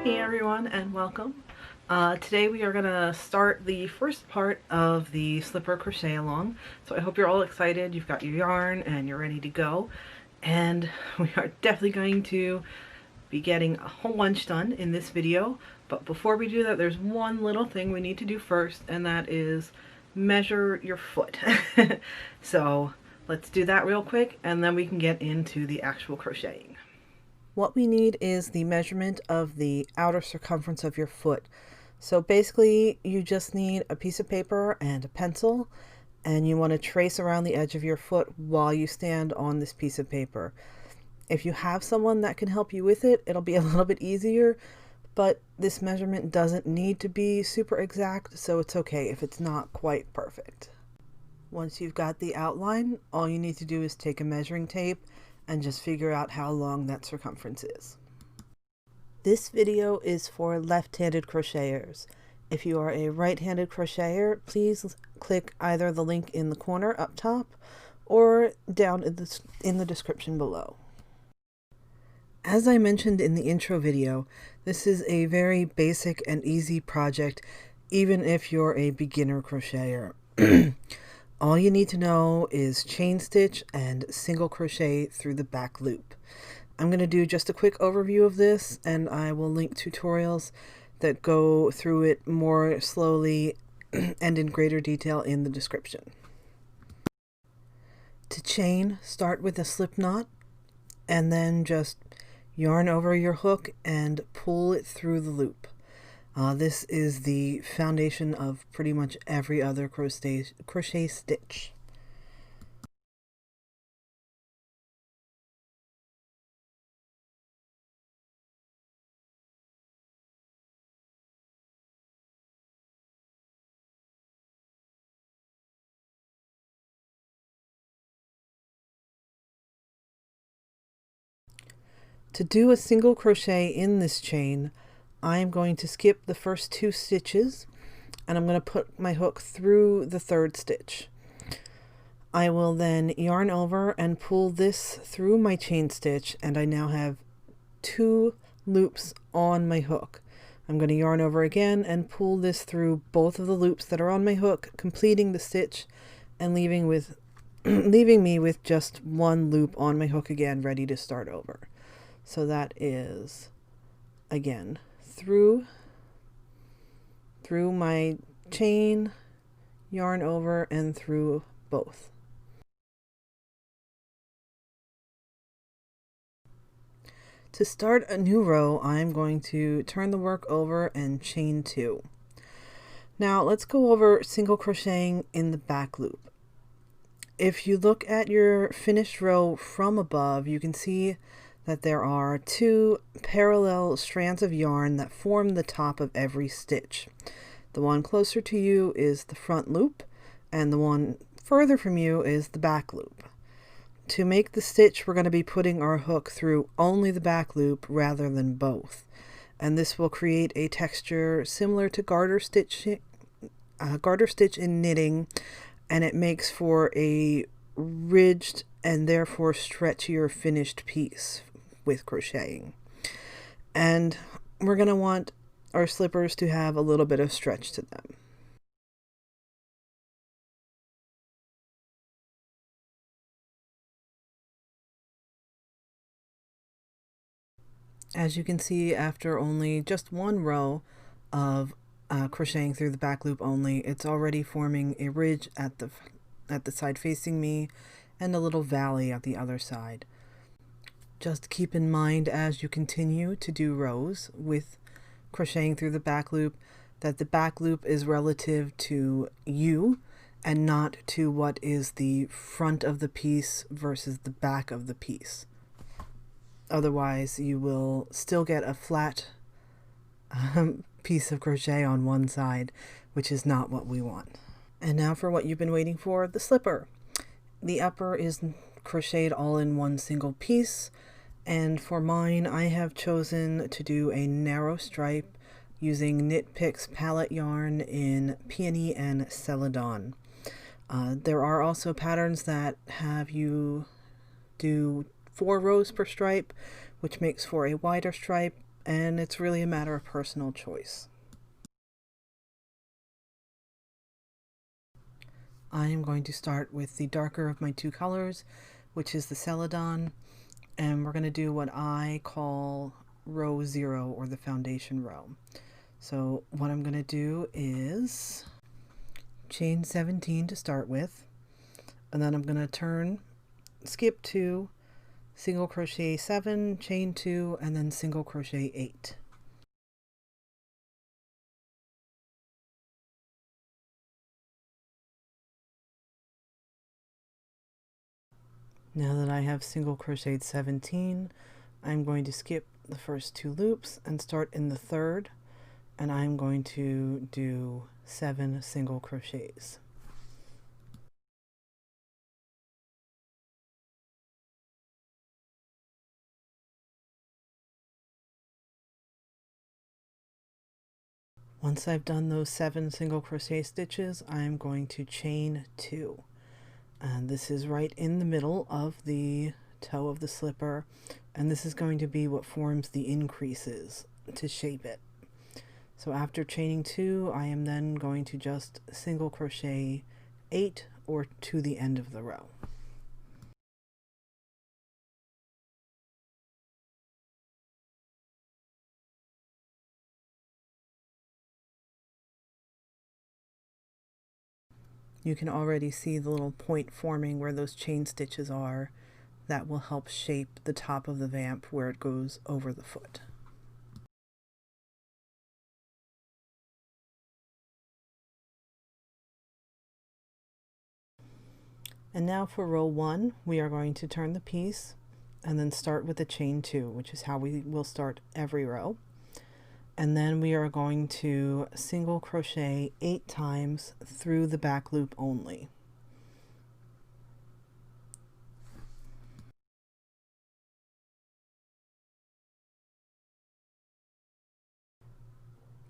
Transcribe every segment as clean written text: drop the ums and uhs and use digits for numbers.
Hey everyone, and welcome. Today we are going to start the first part of the slipper crochet along. So I hope you're all excited, you've got your yarn and you're ready to go. And we are definitely going to be getting a whole bunch done in this video. But before we do that, there's one little thing we need to do first, and that is measure your foot. So let's do that real quick and then we can get into the actual crocheting. What we need is the measurement of the outer circumference of your foot. So basically you just need a piece of paper and a pencil, and you want to trace around the edge of your foot while you stand on this piece of paper. If you have someone that can help you with it, it'll be a little bit easier, but this measurement doesn't need to be super exact, so it's okay if it's not quite perfect. Once you've got the outline, all you need to do is take a measuring tape and just figure out how long that circumference is. This video is for left-handed crocheters. If you are a right-handed crocheter, please click either the link in the corner up top or down in the description below. As I mentioned in the intro video, this is a very basic and easy project, even if you're a beginner crocheter. All you need to know is chain stitch and single crochet through the back loop. I'm going to do just a quick overview of this, and I will link tutorials that go through it more slowly and in greater detail in the description. To chain, start with a slip knot and then just yarn over your hook and pull it through the loop. This is the foundation of pretty much every other crochet stitch. To do a single crochet in this chain, I am going to skip the first 2 stitches, and I'm going to put my hook through the 3rd stitch. I will then yarn over and pull this through my chain stitch, and I now have 2 loops on my hook. I'm going to yarn over again and pull this through both of the loops that are on my hook, completing the stitch and leaving me with just 1 loop on my hook again, ready to start over. So that is, again, through my chain, yarn over, and through both. To start a new row, I'm going to turn the work over and chain 2. Now let's go over single crocheting in the back loop. If you look at your finished row from above, you can see that there are 2 parallel strands of yarn that form the top of every stitch. The one closer to you is the front loop, and the one further from you is the back loop. To make the stitch, we're going to be putting our hook through only the back loop rather than both, and this will create a texture similar to garter stitch in knitting, and it makes for a ridged and therefore stretchier finished piece with crocheting. And we're going to want our slippers to have a little bit of stretch to them. As you can see, after only just 1 row of crocheting through the back loop only, it's already forming a ridge at the side facing me and a little valley at the other side. Just keep in mind as you continue to do rows with crocheting through the back loop that the back loop is relative to you and not to what is the front of the piece versus the back of the piece. Otherwise, you will still get a flat piece of crochet on one side, which is not what we want. And now for what you've been waiting for, the slipper. The upper is crocheted all in one single piece, and for mine I have chosen to do a narrow stripe using Knit Picks palette yarn in Peony and Celadon. There are also patterns that have you do 4 rows per stripe, which makes for a wider stripe, and it's really a matter of personal choice. I am going to start with the darker of my two colors, which is the Celadon, and we're going to do what I call row 0, or the foundation row. So what I'm going to do is chain 17 to start with, and then I'm going to skip 2, single crochet 7, chain 2, and then single crochet 8. Now that I have single crocheted 17, I'm going to skip the first 2 loops and start in the third, and I'm going to do 7 single crochets. Once I've done those 7 single crochet stitches, I'm going to chain 2. And this is right in the middle of the toe of the slipper, and this is going to be what forms the increases to shape it. So after chaining 2, I am then going to just single crochet 8 or to the end of the row. You can already see the little point forming where those chain stitches are. That will help shape the top of the vamp where it goes over the foot. And now for row 1, we are going to turn the piece and then start with the chain 2, which is how we will start every row. And then we are going to single crochet 8 times through the back loop only.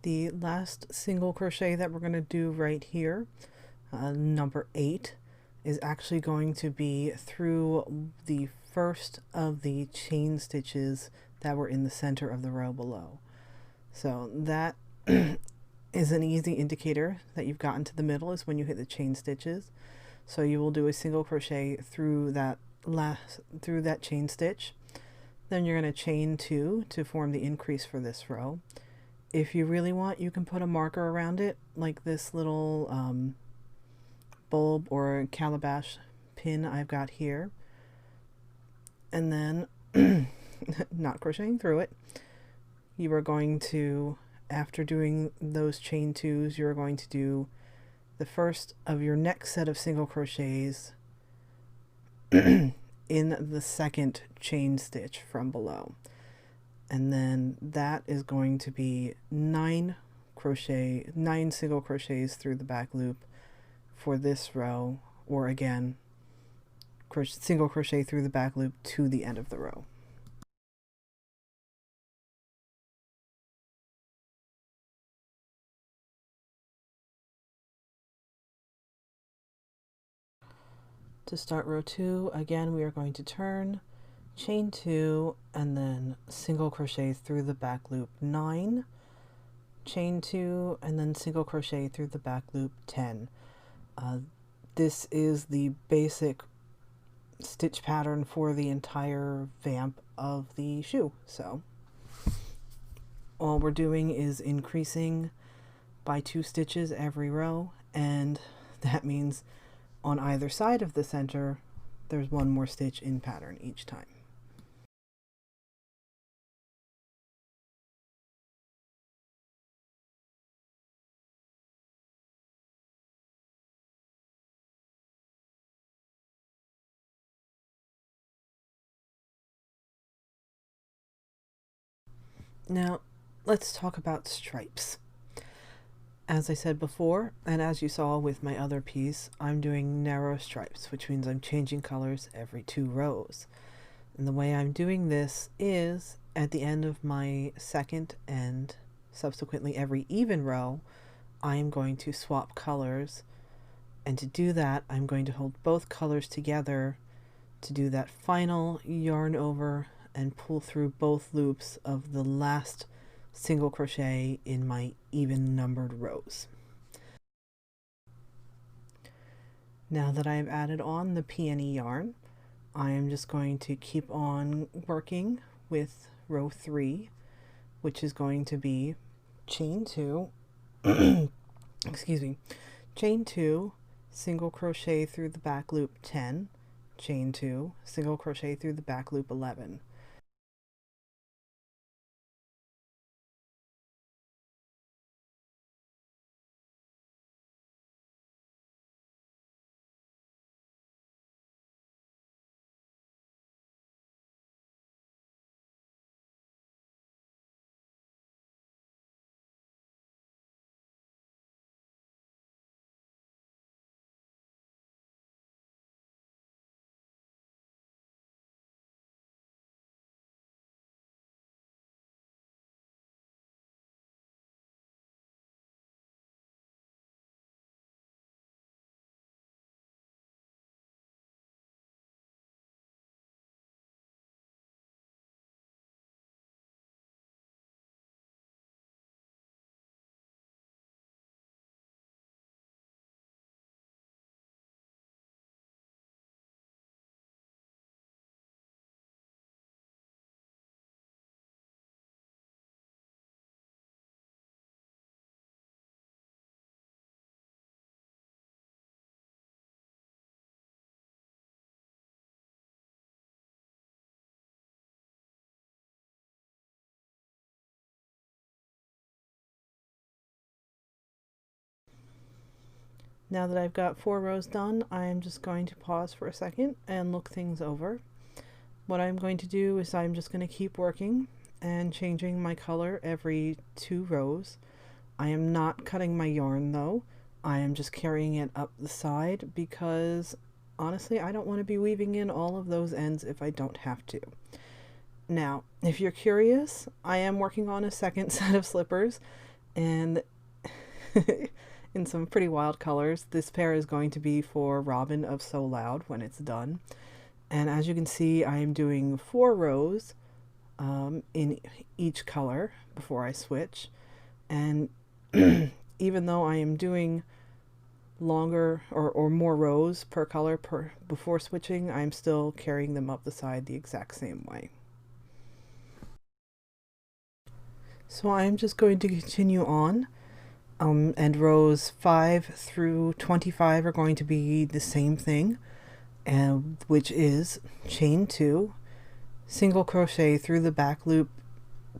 The last single crochet that we're going to do right here, number 8, is actually going to be through the first of the chain stitches that were in the center of the row below. So that is an easy indicator that you've gotten to the middle, is when you hit the chain stitches. So you will do a single crochet through that chain stitch. Then you're going to chain 2 to form the increase for this row. If you really want, you can put a marker around it, like this little bulb or calabash pin I've got here. And then, not crocheting through it, you are going to, after doing those chain 2s, you're going to do the first of your next set of single crochets in the second chain stitch from below. And then that is going to be 9 single crochets through the back loop for this row, or again, single crochet through the back loop to the end of the row. To start row 2, again, we are going to turn, chain 2, and then single crochet through the back loop 9, chain 2, and then single crochet through the back loop 10. This is the basic stitch pattern for the entire vamp of the shoe. So all we're doing is increasing by 2 stitches every row, and that means on either side of the center there's 1 more stitch in pattern each time. Now let's talk about stripes. As I said before, and as you saw with my other piece, I'm doing narrow stripes, which means I'm changing colors every 2 rows. And the way I'm doing this is, at the end of my second and subsequently every even row, I am going to swap colors. And to do that, I'm going to hold both colors together to do that final yarn over and pull through both loops of the last single crochet in my even numbered rows. Now that I've added on the peony yarn, I am just going to keep on working with row 3, which is going to be chain 2 excuse me, chain 2, single crochet through the back loop 10, chain 2, single crochet through the back loop 11. Now that I've got 4 rows done, I'm just going to pause for a second and look things over. What I'm going to do is I'm just going to keep working and changing my color every 2 rows. I am not cutting my yarn though. I am just carrying it up the side because honestly I don't want to be weaving in all of those ends if I don't have to. Now, if you're curious, I am working on a second set of slippers, and in some pretty wild colors. This pair is going to be for Robin of So Loud when it's done. And as you can see, I am doing 4 rows in each color before I switch. And even though I am doing longer or more rows per color before switching, I'm still carrying them up the side the exact same way. So I'm just going to continue on, and rows 5 through 25 are going to be the same thing, which is chain 2, single crochet through the back loop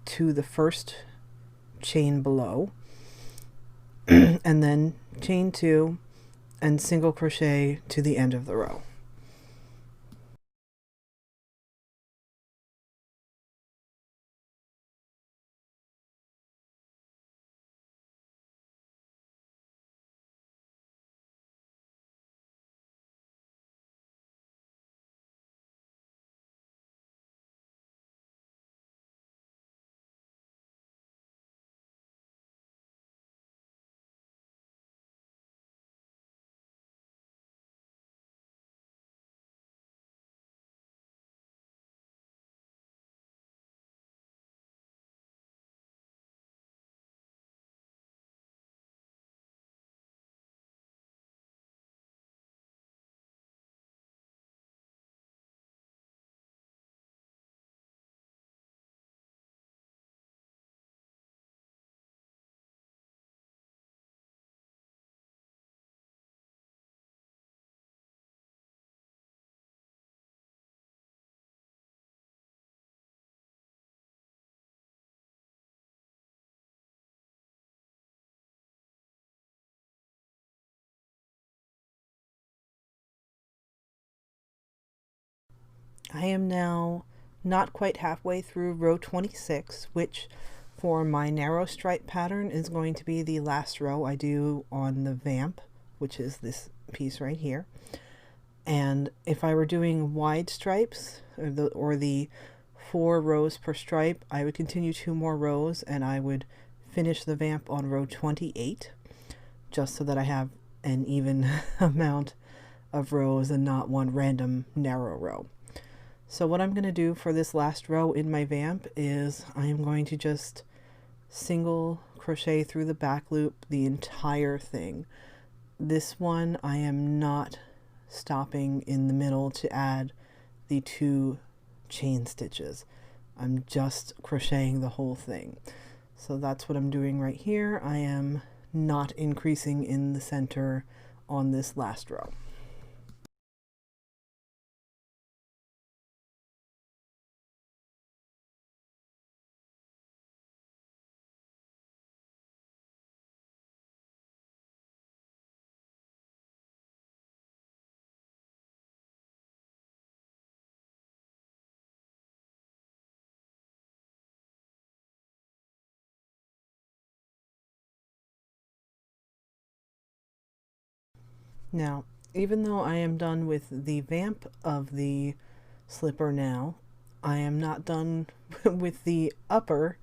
to the first chain below, and then chain 2 and single crochet to the end of the row. I am now not quite halfway through row 26, which for my narrow stripe pattern is going to be the last row I do on the vamp, which is this piece right here. And if I were doing wide stripes, or the 4 rows per stripe, I would continue 2 more rows and I would finish the vamp on row 28, just so that I have an even amount of rows and not one random narrow row. So what I'm going to do for this last row in my vamp is I am going to just single crochet through the back loop the entire thing. This one I am not stopping in the middle to add the 2 chain stitches. I'm just crocheting the whole thing. So that's what I'm doing right here. I am not increasing in the center on this last row. Now, even though I am done with the vamp of the slipper now, I am not done with the upper,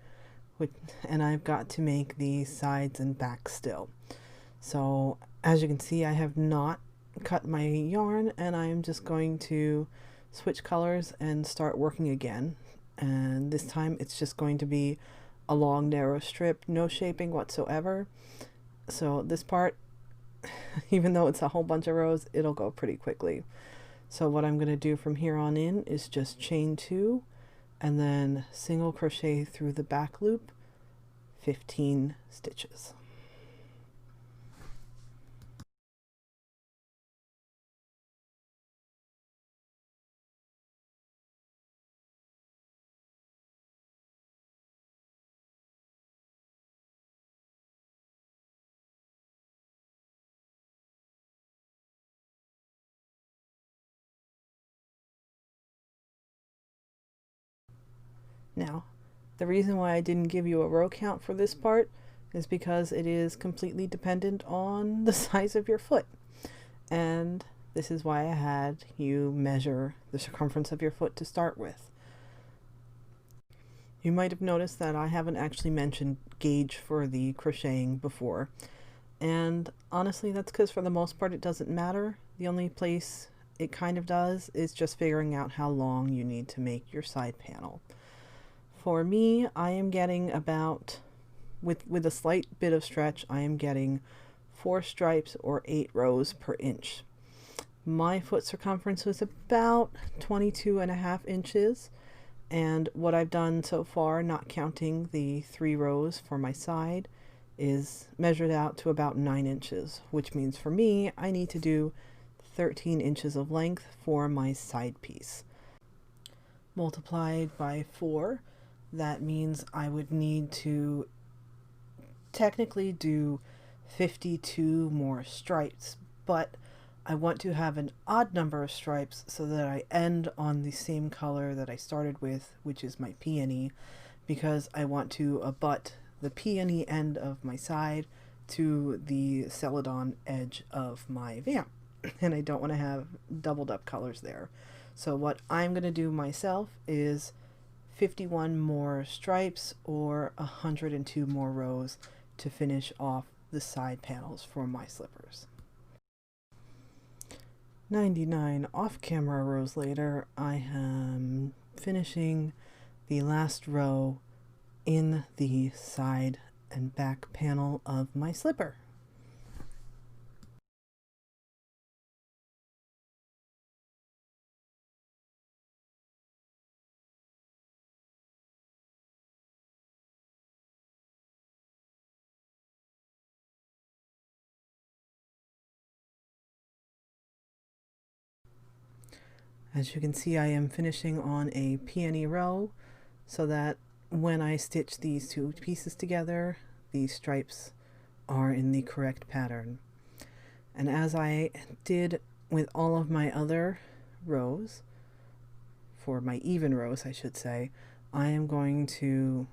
and I've got to make the sides and back still. So as you can see, I have not cut my yarn, and I am just going to switch colors and start working again. And this time it's just going to be a long narrow strip, no shaping whatsoever. So this part, even though it's a whole bunch of rows, it'll go pretty quickly. So what I'm going to do from here on in is just chain 2 and then single crochet through the back loop 15 stitches. Now, the reason why I didn't give you a row count for this part is because it is completely dependent on the size of your foot. And this is why I had you measure the circumference of your foot to start with. You might have noticed that I haven't actually mentioned gauge for the crocheting before. And honestly, that's because for the most part it doesn't matter. The only place it kind of does is just figuring out how long you need to make your side panel. For me, I am getting about, with a slight bit of stretch, I am getting 4 stripes or 8 rows per inch. My foot circumference was about 22.5 inches, and what I've done so far, not counting the 3 rows for my side, is measured out to about 9 inches, which means for me, I need to do 13 inches of length for my side piece. Multiplied by 4, that means I would need to technically do 52 more stripes, but I want to have an odd number of stripes so that I end on the same color that I started with, which is my peony, because I want to abut the peony end of my side to the celadon edge of my vamp, and I don't want to have doubled up colors there. So what I'm going to do myself is 51 more stripes or 102 more rows to finish off the side panels for my slippers. 99 off-camera rows later, I am finishing the last row in the side and back panel of my slipper. As you can see, I am finishing on a peony row so that when I stitch these 2 pieces together, these stripes are in the correct pattern. And as I did with all of my other rows, for my even rows I should say, I am going to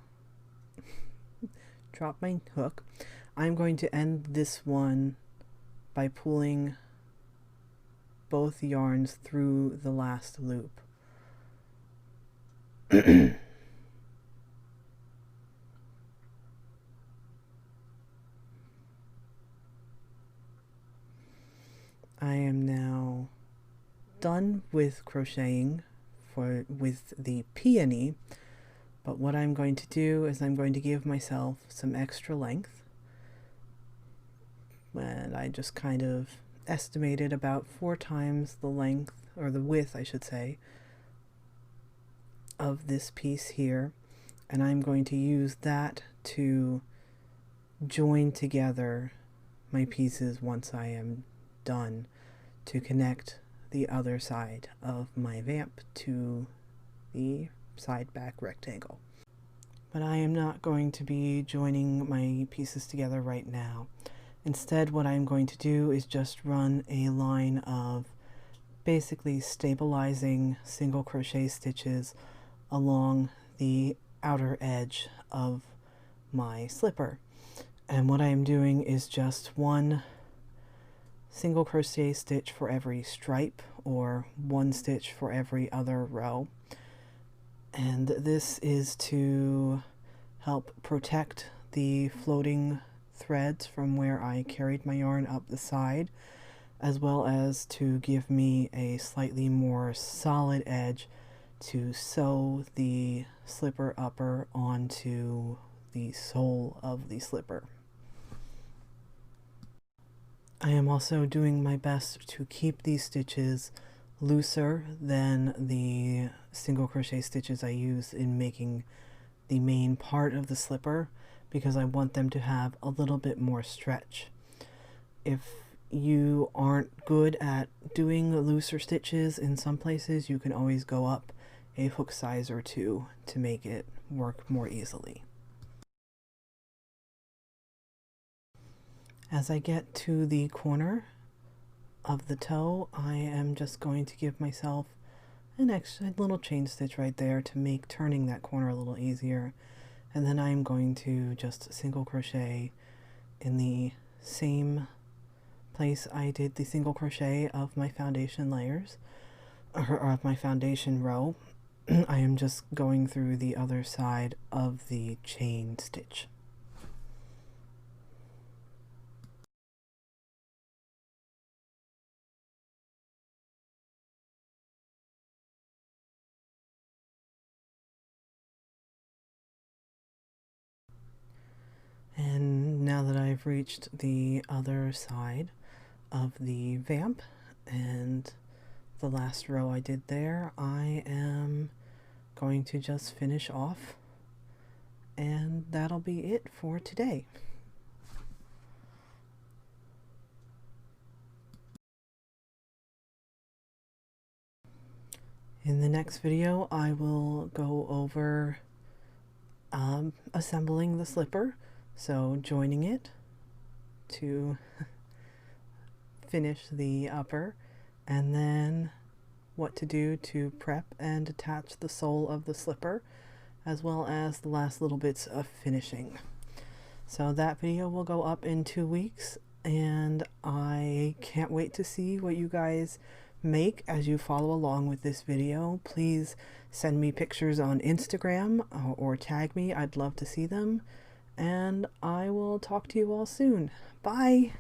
drop my hook. I'm going to end this one by pulling both yarns through the last loop. I am now done with crocheting with the peony, but what I'm going to do is I'm going to give myself some extra length, and I just kind of estimated about 4 times the length, or the width I should say, of this piece here, and I'm going to use that to join together my pieces once I am done, to connect the other side of my vamp to the side back rectangle. But I am not going to be joining my pieces together right now. Instead, what I'm going to do is just run a line of basically stabilizing single crochet stitches along the outer edge of my slipper. And what I am doing is just 1 single crochet stitch for every stripe, or 1 stitch for every other row. And this is to help protect the floating threads from where I carried my yarn up the side, as well as to give me a slightly more solid edge to sew the slipper upper onto the sole of the slipper. I am also doing my best to keep these stitches looser than the single crochet stitches I use in making the main part of the slipper, because I want them to have a little bit more stretch. If you aren't good at doing looser stitches in some places, you can always go up a hook size or 2 to make it work more easily. As I get to the corner of the toe, I am just going to give myself an extra little chain stitch right there to make turning that corner a little easier. And then I'm going to just single crochet in the same place I did the single crochet of my foundation layers, or of my foundation row. I am just going through the other side of the chain stitch. And now that I've reached the other side of the vamp and the last row I did there, I am going to just finish off, and that'll be it for today. In the next video, I will go over assembling the slipper, so joining it to finish the upper, and then what to do to prep and attach the sole of the slipper, as well as the last little bits of finishing. So that video will go up in 2 weeks, and I can't wait to see what you guys make as you follow along with this video. Please send me pictures on Instagram or tag me. I'd love to see them, and I will talk to you all soon. Bye!